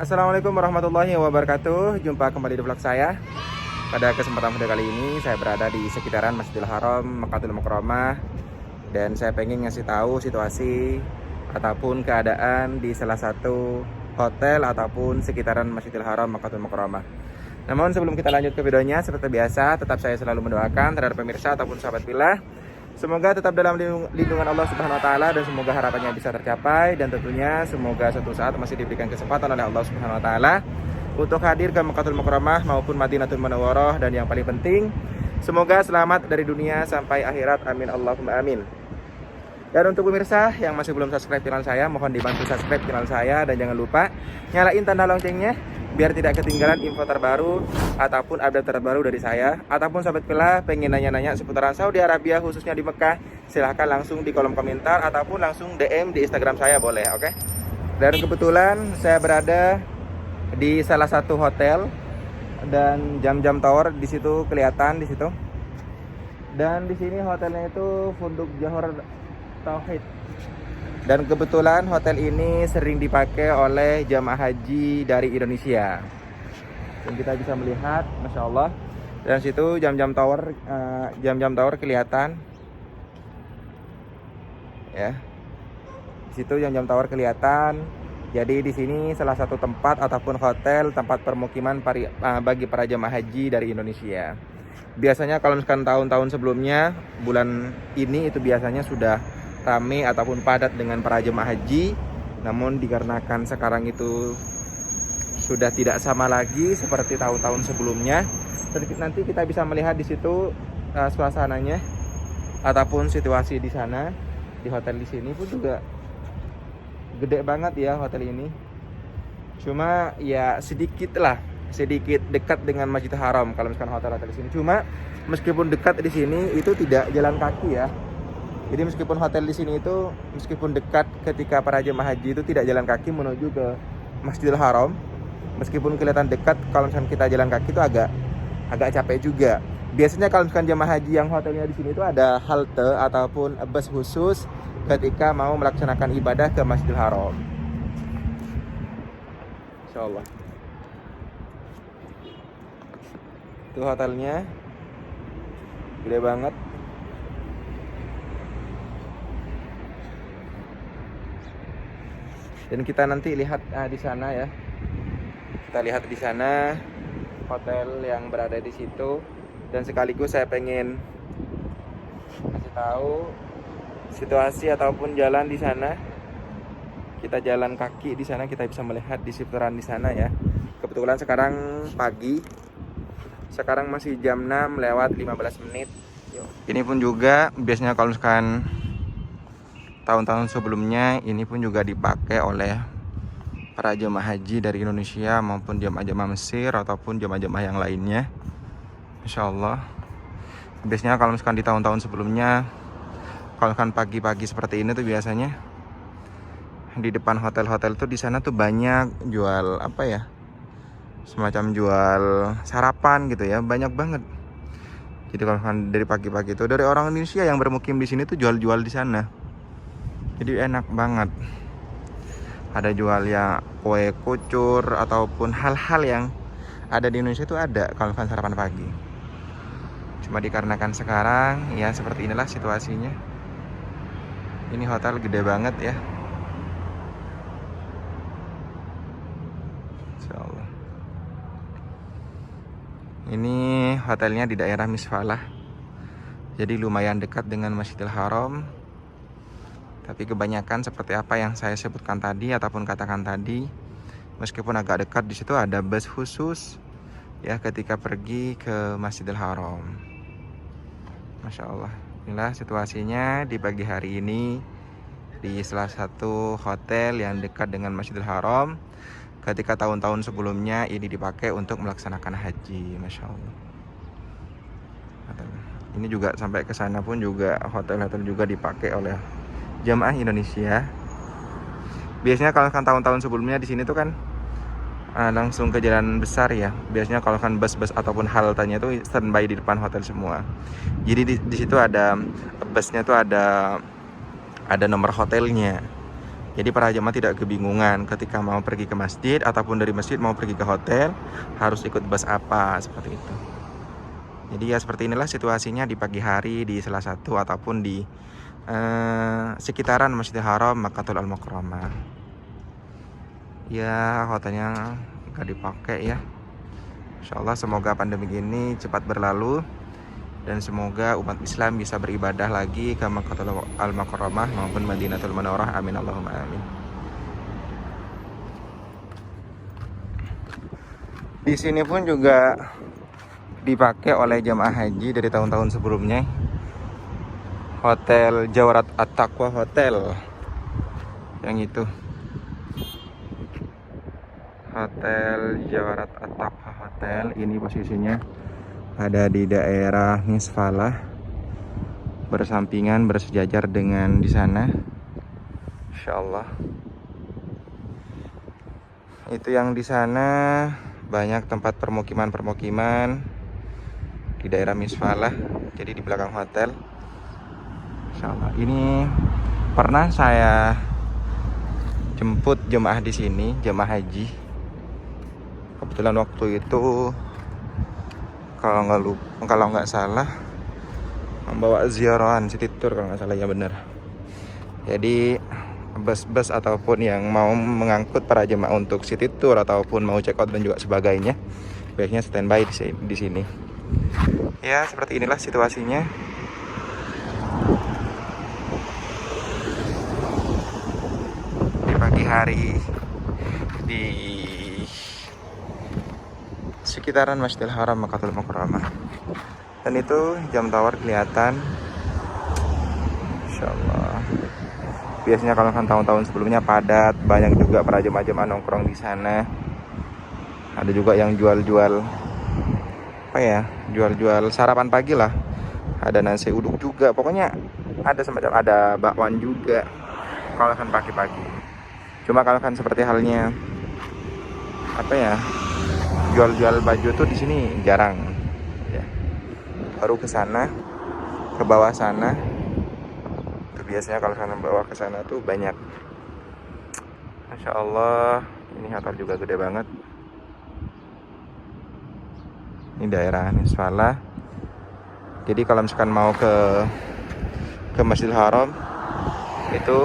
Assalamualaikum warahmatullahi wabarakatuh. Jumpa kembali di vlog saya. Pada kesempatan video kali ini saya berada di sekitaran Masjidil Haram, Makkatul Mukarramah. Dan saya pengen ngasih tahu situasi ataupun keadaan di salah satu hotel ataupun sekitaran Masjidil Haram, Makkatul Mukarramah. Namun sebelum kita lanjut ke videonya, seperti biasa tetap saya selalu mendoakan terhadap pemirsa ataupun sahabat fillah, semoga tetap dalam lindungan Allah Subhanahu wa taala dan semoga harapannya bisa tercapai, dan tentunya semoga suatu saat masih diberikan kesempatan oleh Allah Subhanahu wa taala untuk hadir ke Makkatul Mukarramah maupun Madinatul Munawwarah, dan yang paling penting semoga selamat dari dunia sampai akhirat. Amin Allahumma amin. Dan untuk pemirsa yang masih belum subscribe channel saya, mohon dibantu subscribe channel saya dan jangan lupa nyalain tanda loncengnya biar tidak ketinggalan info terbaru ataupun update terbaru dari saya. Ataupun sahabat fillah pengen nanya-nanya seputaran Saudi Arabia khususnya di Mekah, silahkan langsung di kolom komentar ataupun langsung DM di Instagram saya, boleh, oke? Dan kebetulan saya berada di salah satu hotel dan jam-jam tower di situ kelihatan di situ. Dan di sini hotelnya itu Funduk Johor Tauhid. Dan kebetulan hotel ini sering dipakai oleh jamaah haji dari Indonesia. Dan kita bisa melihat, masya Allah. Dan situ jam-jam tower kelihatan. Ya, di situ jam-jam tower kelihatan. Jadi di sini salah satu tempat ataupun hotel tempat permukiman bagi para jamaah haji dari Indonesia. Biasanya kalau misalkan tahun-tahun sebelumnya, bulan ini itu biasanya sudah ramai ataupun padat dengan para jemaah haji. Namun dikarenakan sekarang itu sudah tidak sama lagi seperti tahun-tahun sebelumnya. Nanti kita bisa melihat di situ suasananya ataupun situasi di sana. Di hotel di sini pun juga gede banget ya hotel ini. Cuma ya sedikit dekat dengan Masjidil Haram kalau misalkan hotel-hotel di sini. Cuma meskipun dekat di sini itu tidak jalan kaki ya. Jadi meskipun hotel di sini itu meskipun dekat, ketika para jemaah haji itu tidak jalan kaki menuju ke Masjidil Haram. Meskipun kelihatan dekat, kalau misalkan kita jalan kaki itu agak capek juga. Biasanya kalau misalkan jemaah haji yang hotelnya di sini itu ada halte ataupun bus khusus ketika mau melaksanakan ibadah ke Masjidil Haram. Insyaallah. Itu hotelnya gede banget. Dan kita nanti lihat di sana ya. Kita lihat di sana hotel yang berada di situ. Dan sekaligus saya pengen kasih tahu situasi ataupun jalan di sana. Kita jalan kaki di sana, kita bisa melihat di seputaran di sana ya. Kebetulan sekarang pagi. Sekarang masih jam 6 lewat 15 menit. Ini pun juga biasanya kalau misalkan tahun-tahun sebelumnya ini pun juga dipakai oleh para jemaah haji dari Indonesia maupun jemaah-jemaah Mesir ataupun jemaah-jemaah yang lainnya. Insya Allah. Biasanya kalau misalkan di tahun-tahun sebelumnya, kalau misalkan pagi-pagi seperti ini tuh biasanya di depan hotel-hotel tuh di sana tuh banyak jual apa ya, semacam jual sarapan gitu ya, banyak banget. Jadi kalau misalkan dari pagi-pagi itu dari orang Indonesia yang bermukim di sini tuh jual-jual di sana. Jadi enak banget. Ada jual ya kue kucur ataupun hal-hal yang ada di Indonesia itu ada kalau kan sarapan pagi. Cuma dikarenakan sekarang ya seperti inilah situasinya. Ini hotel gede banget ya. Insyaallah. Ini hotelnya di daerah Misfalah. Jadi lumayan dekat dengan Masjidil Haram. Tapi kebanyakan seperti apa yang saya sebutkan tadi ataupun katakan tadi, meskipun agak dekat, di situ ada bus khusus ya ketika pergi ke Masjidil Haram. Masya Allah. Inilah situasinya di pagi hari ini di salah satu hotel yang dekat dengan Masjidil Haram. Ketika tahun-tahun sebelumnya ini dipakai untuk melaksanakan haji. Masya Allah. Ini juga sampai ke sana pun juga hotel-hotel juga dipakai oleh jamaah Indonesia. Biasanya kalau kan tahun-tahun sebelumnya di sini tuh kan langsung ke jalan besar ya. Biasanya kalau kan bus-bus ataupun haltenya tuh standby di depan hotel semua. Jadi di situ ada busnya tuh ada nomor hotelnya. Jadi para jemaah tidak kebingungan ketika mau pergi ke masjid ataupun dari masjid mau pergi ke hotel harus ikut bus apa, seperti itu. Jadi ya seperti inilah situasinya di pagi hari di salah satu ataupun di sekitaran Masjidil Haram Makkatul Al-Mukarramah. Ya hotelnya nggak dipakai ya. Insya Allah semoga pandemi ini cepat berlalu dan semoga umat Islam bisa beribadah lagi ke Makkatul Al-Mukarramah maupun Madinatul Munawwarah. Amin Allahumma amin. Di sini pun juga dipakai oleh jamaah haji dari tahun-tahun sebelumnya. Hotel Jawarat At-Taqwa Hotel. Yang itu. Hotel Jawarat At-Taqwa Hotel ini posisinya ada di daerah Misfalah, bersampingan bersejajar dengan di sana. Insyaallah. Itu yang di sana banyak tempat permukiman di daerah Misfalah. Jadi di belakang hotel. Insyaallah. Ini pernah saya jemput jemaah di sini, jemaah haji. Kebetulan waktu itu kalau nggak salah membawa ziarahan City Tour kalau nggak salah, ya benar. Jadi bus-bus ataupun yang mau mengangkut para jemaah untuk City Tour ataupun mau check out dan juga sebagainya biasanya standby di sini. Ya seperti inilah situasinya. Di pagi hari di sekitaran Masjidil Haram Makkatul Mukarramah. Dan itu jam tawar kelihatan. Insyaallah. Biasanya kalau kan tahun-tahun sebelumnya padat, banyak juga para jemaah-jemaah nongkrong di sana. Ada juga yang jual-jual apa ya? Jual-jual sarapan pagi lah. Ada nasi uduk juga. Pokoknya ada semacam ada bakwan juga. Kalau kan pagi-pagi. Cuma kalau kan seperti halnya apa ya? Jual-jual baju tuh di sini jarang. Ya. Baru ke sana, ke bawah sana. Biasanya kalau sana bawah ke sana tuh banyak. Masya Allah, ini hotel juga gede banget. Ini daerah Misfalah. Jadi kalau misalkan mau ke Masjidil Haram itu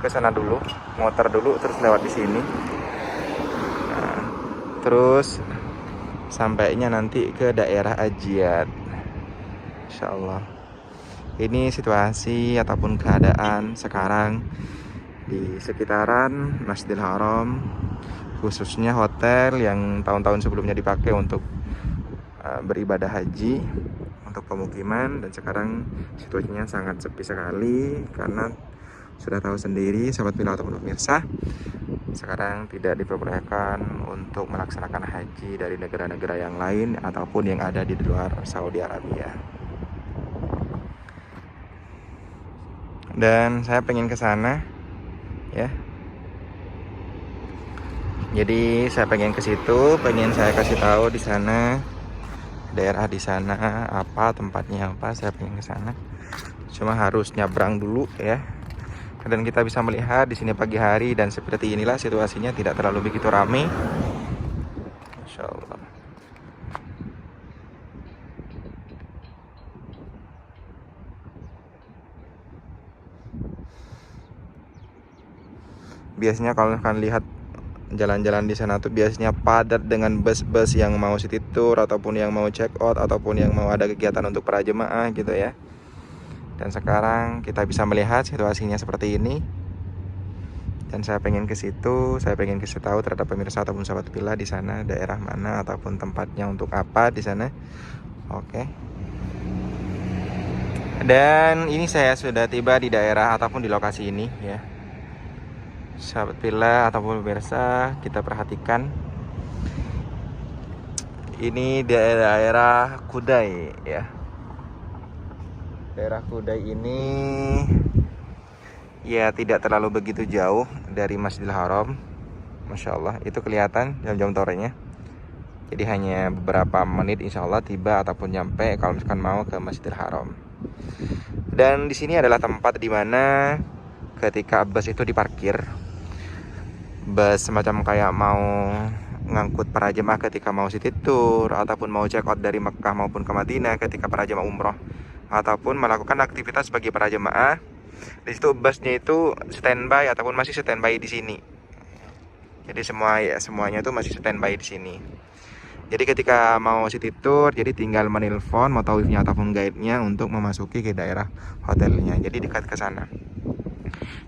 ke sana dulu, muter dulu terus lewat di sini. Nah, terus sampainya nanti ke daerah Ajiat. Insya Allah. Ini situasi ataupun keadaan sekarang di sekitaran Masjidil Haram, khususnya hotel yang tahun-tahun sebelumnya dipakai untuk beribadah haji, untuk pemukiman, dan sekarang situasinya sangat sepi sekali karena sudah tahu sendiri sahabat pilot ataupun pemirsa, sekarang tidak diperbolehkan untuk melaksanakan haji dari negara-negara yang lain ataupun yang ada di luar Saudi Arabia. Dan saya pengen ke sana ya. Jadi saya pengen ke situ, pengen saya kasih tahu di sana daerah di sana apa, tempatnya apa, saya pengen ke sana. Cuma harus nyabrang dulu ya. Dan kita bisa melihat di sini pagi hari dan seperti inilah situasinya, tidak terlalu begitu ramai. Masya Allah. Biasanya kalau kalian lihat jalan-jalan di sana tuh biasanya padat dengan bus-bus yang mau city tour ataupun yang mau check out ataupun yang mau ada kegiatan untuk para jemaah gitu ya. Dan sekarang kita bisa melihat situasinya seperti ini. Dan saya pengen ke situ, saya pengen kasih tahu terhadap pemirsa ataupun sahabat pila di sana daerah mana ataupun tempatnya untuk apa di sana. Oke. Dan ini saya sudah tiba di daerah ataupun di lokasi ini ya. Sahabat pila ataupun pemirsa, kita perhatikan ini daerah Kudai ya. Daerah Kudai ini ya tidak terlalu begitu jauh dari Masjidil Haram. Masya Allah, itu kelihatan jam-jam torenya. Jadi hanya beberapa menit insya Allah tiba ataupun nyampe kalau misalkan mau ke Masjidil Haram. Dan di sini adalah tempat di mana ketika bus itu diparkir, bus semacam kayak mau ngangkut para jemaah ketika mau city tour ataupun mau check out dari Mekah maupun ke Madinah ketika para jemaah umroh ataupun melakukan aktivitas bagi para jemaah. Di situ busnya itu standby ataupun masih standby di sini. Jadi semuanya itu masih standby di sini. Jadi ketika mau city tour, jadi tinggal menelpon motawifnya ataupun guide-nya untuk memasuki ke daerah hotelnya. Jadi dekat ke sana.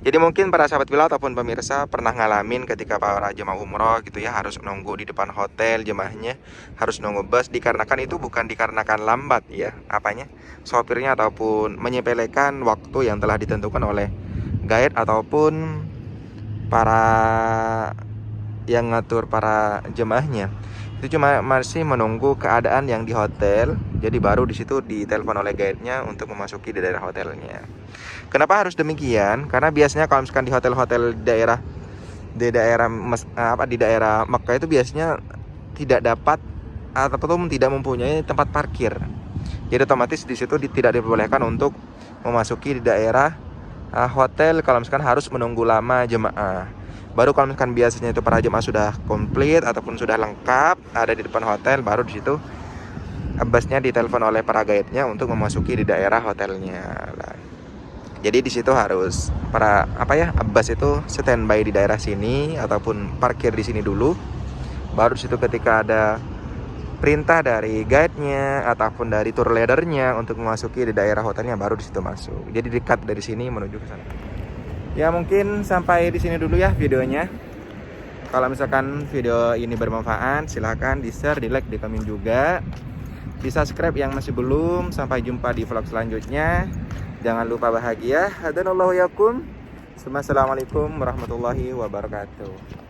Jadi mungkin para sahabat villa ataupun pemirsa pernah ngalamin ketika para jemaah umroh gitu ya harus nunggu di depan hotel, jemaahnya harus nunggu bus, dikarenakan itu bukan dikarenakan lambat ya apanya sopirnya ataupun menyepelekan waktu yang telah ditentukan oleh guide ataupun para yang ngatur para jemaahnya. Itu cuma masih menunggu keadaan yang di hotel, jadi baru di situ ditelepon oleh guide-nya untuk memasuki di daerah hotelnya. Kenapa harus demikian? Karena biasanya kalau misalkan di hotel-hotel di daerah Mekah itu biasanya tidak dapat ataupun tidak mempunyai tempat parkir. Jadi otomatis di situ tidak diperbolehkan untuk memasuki di daerah hotel kalau misalkan harus menunggu lama jemaah. Baru kalau misalkan biasanya itu para jemaah sudah komplit ataupun sudah lengkap ada di depan hotel, baru di situ busnya ditelepon oleh para guide-nya untuk memasuki di daerah hotelnya. Jadi di situ harus bus itu standby di daerah sini ataupun parkir di sini dulu. Baru di situ ketika ada perintah dari guide-nya ataupun dari tour leader-nya untuk memasuki di daerah hotelnya, baru di situ masuk. Jadi dekat dari sini menuju ke sana. Ya mungkin sampai di sini dulu ya videonya. Kalau misalkan video ini bermanfaat, silahkan di-share, di-like, di-komen juga. Di subscribe yang masih belum. Sampai jumpa di vlog selanjutnya. Jangan lupa bahagia. Hadanallahu yakum. Assalamualaikum warahmatullahi wabarakatuh.